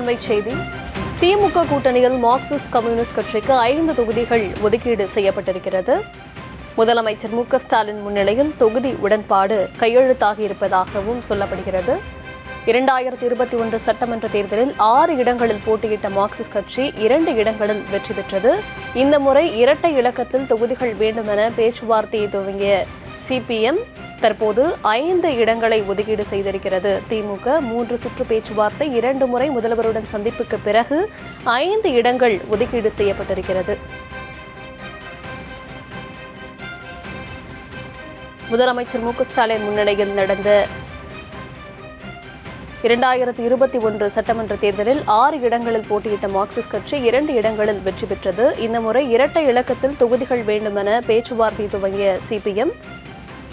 அண்மை செய்தி. திமுக கூட்டணியில் மார்க்சிஸ்ட் கம்யூனிஸ்ட் கட்சிக்கு 5 தொகுதிகள் ஒதுக்கீடு செய்யப்பட்டிருக்கிறது. முதலமைச்சர் மு க ஸ்டாலின் முன்னிலையில் தொகுதி உடன்பாடு கையெழுத்தாகியிருப்பதாகவும் சொல்லப்படுகிறது. 2021 சட்டமன்ற தேர்தலில் 6 இடங்களில் போட்டியிட்ட மார்க்சிஸ்ட் கட்சி 2 இடங்களில் வெற்றி பெற்றது. இந்த முறை இரட்டை இலக்கத்தில் தொகுதிகள் வேண்டும் என பேச்சுவார்த்தையை துவங்கிய சிபிஎம் தற்போது 5 இடங்களை ஒதுக்கீடு செய்திருக்கிறது. திமுக 3 சுற்று பேச்சுவார்த்தை 2 முறை முதல்வருடன் சந்திப்புக்கு பிறகு 5 இடங்கள் ஒதுக்கீடு செய்யப்பட்டிருக்கிறது. முதலமைச்சர் மு க ஸ்டாலின் முன்னிலையில் நடந்த 2021 சட்டமன்ற தேர்தலில் 6 இடங்களில் போட்டியிட்ட மார்க்சிஸ்ட் கட்சி 2 இடங்களில் வெற்றி பெற்றது. இந்த முறை இரட்டை இலக்கத்தில் தொகுதிகள் வேண்டுமென பேச்சுவார்த்தை துவங்கிய சிபிஎம்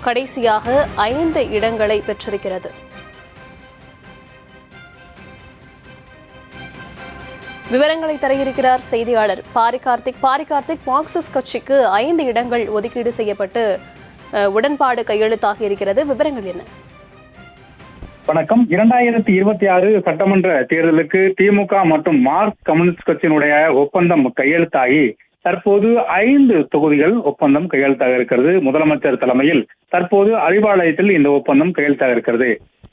கடைசியாக 5 இடங்களை பெற்றிருக்கிறது. விவரங்களை தர இருக்கிறார் செய்தியாளர் பாரிகார்த்திக். மார்க்சிஸ்ட் கட்சிக்கு 5 இடங்கள் ஒதுக்கீடு செய்யப்பட்டு உடன்பாடு கையெழுத்தாகி இருக்கிறது. விவரங்கள் என்ன? வணக்கம். 2026 சட்டமன்ற தேர்தலுக்கு திமுக மற்றும் மார்க்சிஸ்ட் கம்யூனிஸ்ட் கட்சியினுடைய ஒப்பந்தம் கையெழுத்தாகி தற்போது 5 தொகுதிகள் ஒப்பந்தம் கையெழுத்தாக இருக்கிறது. முதலமைச்சர் தலைமையில் தற்போது அறிவாலயத்தில் இந்த ஒப்பந்தம் கையெழுத்தாக இருக்கிறது.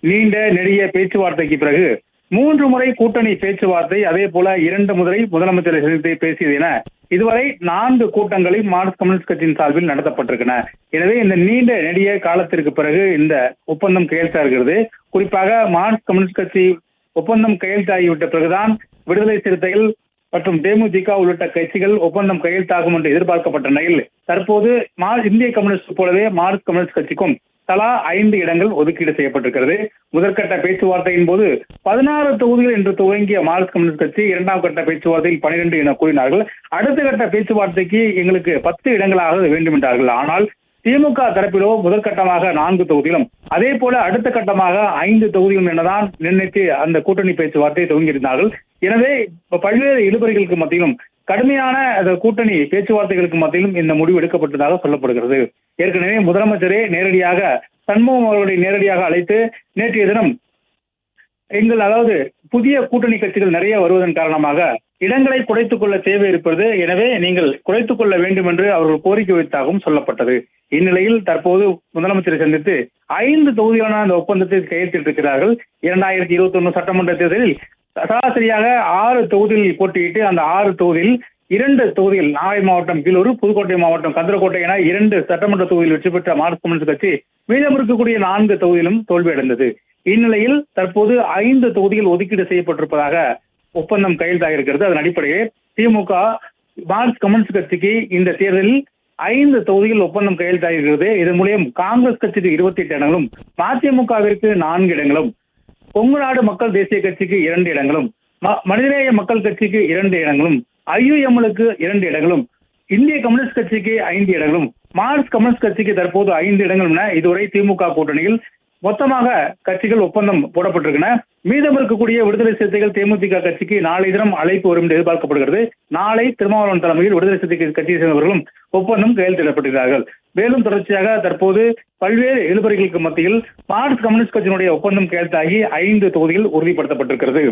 நீண்ட நெடிய பேச்சுவார்த்தைக்கு பிறகு 3 முறை கூட்டணி பேச்சுவார்த்தை, அதே போல 2 முறை முதலமைச்சரை சந்தித்து பேசியது என இதுவரை 4 கூட்டங்களை மார்க்சிஸ்ட் கம்யூனிஸ்ட் கட்சியின் சார்பில் நடத்தப்பட்டிருக்கின்றன. எனவே இந்த நீண்ட நெடிய காலத்திற்கு பிறகு இந்த ஒப்பந்தம் கையெழுத்தாகிறது. குறிப்பாக மார்க்சிஸ்ட் கம்யூனிஸ்ட் கட்சி ஒப்பந்தம் கையெழுத்தாகிவிட்ட பிறகுதான் விடுதலை சிறுத்தைகள் மற்றும் தேமுதிக உள்ளிட்ட கட்சிகள் ஒப்பந்தம் கையெழுத்தாகும் என்று எதிர்பார்க்கப்பட்ட நிலையில் தற்போது இந்திய கம்யூனிஸ்ட் போலவே மார்க்சிஸ்ட் கம்யூனிஸ்ட் கட்சிக்கும் தலா 5 இடங்கள் ஒதுக்கீடு செய்யப்பட்டிருக்கிறது. முதற்கட்ட பேச்சுவார்த்தையின் போது 16 தொகுதிகள் என்று துவங்கிய மார்க்சிஸ்ட் கம்யூனிஸ்ட் கட்சி 2ஆம் கட்ட பேச்சுவார்த்தையில் 12 என கூறினார்கள். அடுத்த கட்ட பேச்சுவார்த்தைக்கு எங்களுக்கு 10 இடங்களாக வேண்டும் என்றார்கள். ஆனால் திமுக தரப்பிலோ முதற்கட்டமாக 4 தொகுதிகளும், அதே போல அடுத்த கட்டமாக 5 தொகுதிகளும் என்னதான் நிர்ணயித்து அந்த கூட்டணி பேச்சுவார்த்தையை துவங்கியிருந்தார்கள். எனவே பல்வேறு இழுபறிகளுக்கு மத்தியிலும் கடுமையான கூட்டணி பேச்சுவார்த்தைகளுக்கு மத்தியிலும் இந்த முடிவு எடுக்கப்பட்டதாக சொல்லப்படுகிறது. ஏற்கனவே முதலமைச்சரே நேரடியாக சண்முகம் அவர்களை நேரடியாக அழைத்து நேற்றைய தினம் புதிய கூட்டணி கட்சிகள் நிறைய வருவதன் காரணமாக இடங்களை குறைத்துக் கொள்ள தேவை இருப்பது, எனவே நீங்கள் குறைத்துக் கொள்ள வேண்டும் என்று அவர்கள் கோரிக்கை வைத்தாகவும் சொல்லப்பட்டது. இந்நிலையில் தற்போது முதலமைச்சரை சந்தித்து 5 தொகுதிகளான அந்த ஒப்பந்தத்தை கையெழுத்திட்டிருக்கிறார்கள். 2021 சட்டமன்ற தேர்தலில் சராசரியாக 6 தொகுதிகளில் போட்டியிட்டு அந்த 6 தொகுதியில் 2 தொகுதிகள் நாகை மாவட்டம் கீழூர், புதுக்கோட்டை மாவட்டம் கந்தரக்கோட்டை என 2 சட்டமன்ற தொகுதியில் வெற்றி பெற்ற மார்க்சிஸ்ட் கம்யூனிஸ்ட் கட்சி மீதம் இருக்கக்கூடிய 4 தொகுதியிலும் தோல்வியடைந்தது. இந்நிலையில் தற்போது 5 தொகுதிகள் ஒதுக்கீடு செய்யப்பட்டிருப்பதாக ஒப்பந்தம் கையெழுத்தாக இருக்கிறது. அதன் அடிப்படையில் திமுக மார்க்சிஸ்ட் கம்யூனிஸ்ட் கட்சிக்கு இந்த தேர்தலில் 5 தொகுதிகள் ஒப்பந்தம் கையெழுத்தாக இருக்கிறது. இதன் மூலம் காங்கிரஸ் கட்சிக்கு 28 இடங்களும், மதிமுகவிற்கு 4 இடங்களும், கொங்கு நாடு மக்கள் தேசிய கட்சிக்கு 2 இடங்களும், மனிதநேய மக்கள் கட்சிக்கு 2 இடங்களும், IUML-க்கு 2 இடங்களும், இந்திய கம்யூனிஸ்ட் கட்சிக்கு 5 இடங்களும், மார்க்சிஸ்ட் கம்யூனிஸ்ட் கட்சிக்கு தற்போது 5 இடங்களும் என இதுவரை திமுக கூட்டணியில் மொத்தமாக கட்சிகள் ஒப்பந்தம் போடப்பட்டிருக்கின்றன. மீதம் இருக்கக்கூடிய விடுதலை சிறுத்தைகள் தேமுதிக கட்சிக்கு நாளை தினம் அழைப்பு வரும் என்று எதிர்பார்க்கப்படுகிறது. நாளை திருமாவளவன் தலைமையில் விடுதலை சிறுத்தை கட்சியை சேர்ந்தவர்களும் ஒப்பந்தம் கையெழுத்திடப்பட்டிருக்கிறார்கள். மேலும் தொடர்ச்சியாக தற்போது பல்வேறு இழுபறிகளுக்கு மத்தியில் மார்க்சிஸ்ட் கம்யூனிஸ்ட் கட்சியினுடைய ஒப்பந்தம் கையெழுத்தாகி 5 தொகுதிகள் உறுதிப்படுத்தப்பட்டிருக்கிறது.